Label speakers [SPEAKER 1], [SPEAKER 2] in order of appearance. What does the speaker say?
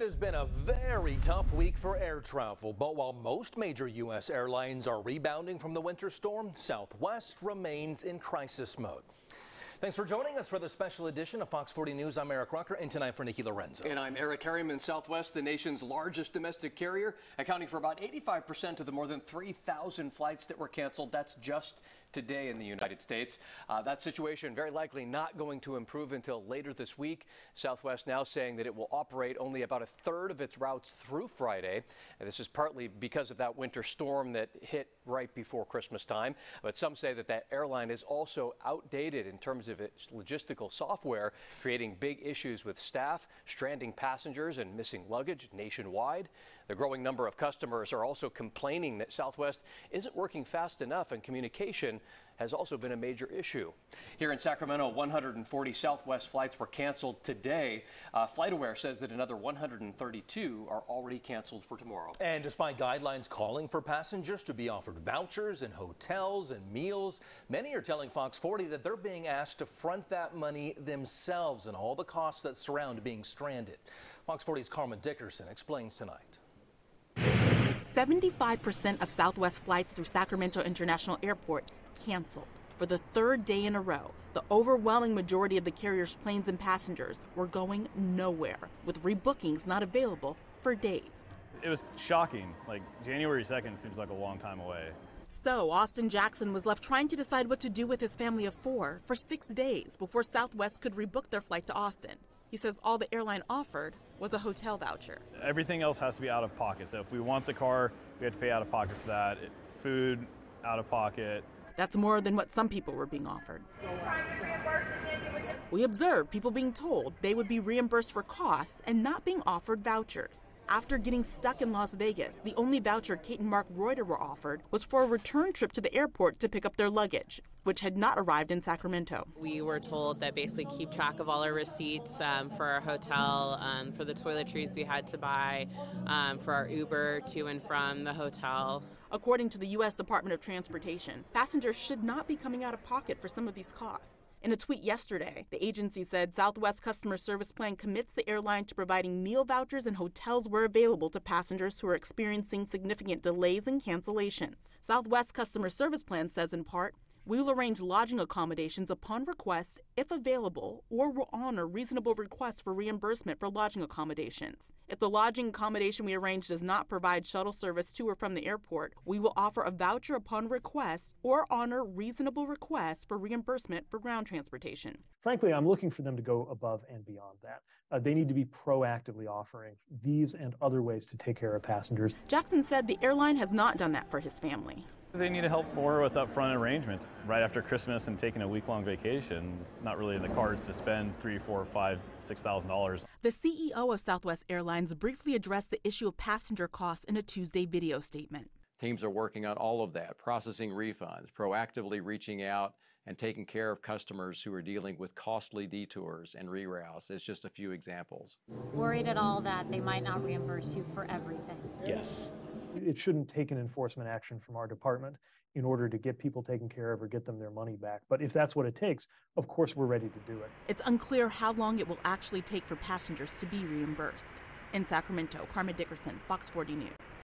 [SPEAKER 1] It has been a very tough week for air travel, but while most major U.S. airlines are rebounding from the winter storm, Southwest remains in crisis mode. Thanks for joining us for the special edition of Fox 40 News. I'm Eric Rucker, and tonight for Nikki Lorenzo.
[SPEAKER 2] And I'm Eric Harriman. Southwest, the nation's largest domestic carrier, accounting for about 85% of the more than 3,000 flights that were canceled. That's just today in the United States. That situation very likely not going to improve until later this week. Southwest now saying that it will operate only about a third of its routes through Friday. And this is partly because of that winter storm that hit right before Christmas time. But some say that that airline is also outdated in terms of its logistical software, creating big issues with staff, stranding passengers, and missing luggage nationwide. The growing number of customers are also complaining that Southwest isn't working fast enough, and communication has also been a major issue. Here in Sacramento, 140 Southwest flights were canceled today. FlightAware says that another 132 are already canceled for tomorrow.
[SPEAKER 1] And despite guidelines calling for passengers to be offered vouchers and hotels and meals, many are telling Fox 40 that they're being asked to front that money themselves and all the costs that surround being stranded. Fox 40's Carmen Dickerson explains tonight.
[SPEAKER 3] 75% of Southwest flights through Sacramento International Airport canceled. For the third day in a row, the overwhelming majority of the carrier's planes and passengers were going nowhere, with rebookings not available for days.
[SPEAKER 4] It was shocking. Like, January 2nd seems like a long time away.
[SPEAKER 3] So Austin Jackson was left trying to decide what to do with his family of 4 for 6 days before Southwest could rebook their flight to Austin. He says all the airline offered was a hotel voucher.
[SPEAKER 4] Everything else has to be out of pocket. So if we want the car, we have to pay out of pocket for that. Food, out of pocket.
[SPEAKER 3] That's more than what some people were being offered. We observed people being told they would be reimbursed for costs and not being offered vouchers. After getting stuck in Las Vegas, the only voucher Kate and Mark Reuter were offered was for a return trip to the airport to pick up their luggage, which had not arrived in Sacramento.
[SPEAKER 5] We were told that basically keep track of all our receipts for our hotel, for the toiletries we had to buy, for our Uber to and from the hotel.
[SPEAKER 3] According to the U.S. Department of Transportation, passengers should not be coming out of pocket for some of these costs. In a tweet yesterday, the agency said Southwest Customer Service Plan commits the airline to providing meal vouchers and hotels where available to passengers who are experiencing significant delays and cancellations. Southwest Customer Service Plan says in part, we will arrange lodging accommodations upon request if available, or will honor reasonable requests for reimbursement for lodging accommodations. If the lodging accommodation we arrange does not provide shuttle service to or from the airport, we will offer a voucher upon request or honor reasonable requests for reimbursement for ground transportation.
[SPEAKER 6] Frankly, I'm looking for them to go above and beyond that. They need to be proactively offering these and other ways to take care of passengers.
[SPEAKER 3] Jackson said the airline has not done that for his family.
[SPEAKER 4] They need to help more with upfront arrangements. Right after Christmas and taking a week-long vacation, it's not really in the cards to spend $3,000, $4,000, $5,000, $6,000.
[SPEAKER 3] The CEO of Southwest Airlines briefly addressed the issue of passenger costs in a Tuesday video statement.
[SPEAKER 7] Teams are working on all of that, processing refunds, proactively reaching out and taking care of customers who are dealing with costly detours and reroutes. It's just a few examples.
[SPEAKER 8] Worried at all that they might not reimburse you for everything?
[SPEAKER 1] Yes.
[SPEAKER 6] It shouldn't take an enforcement action from our department in order to get people taken care of or get them their money back. But if that's what it takes, of course we're ready to do it.
[SPEAKER 3] It's unclear how long it will actually take for passengers to be reimbursed. In Sacramento, Carmen Dickerson, Fox 40 News.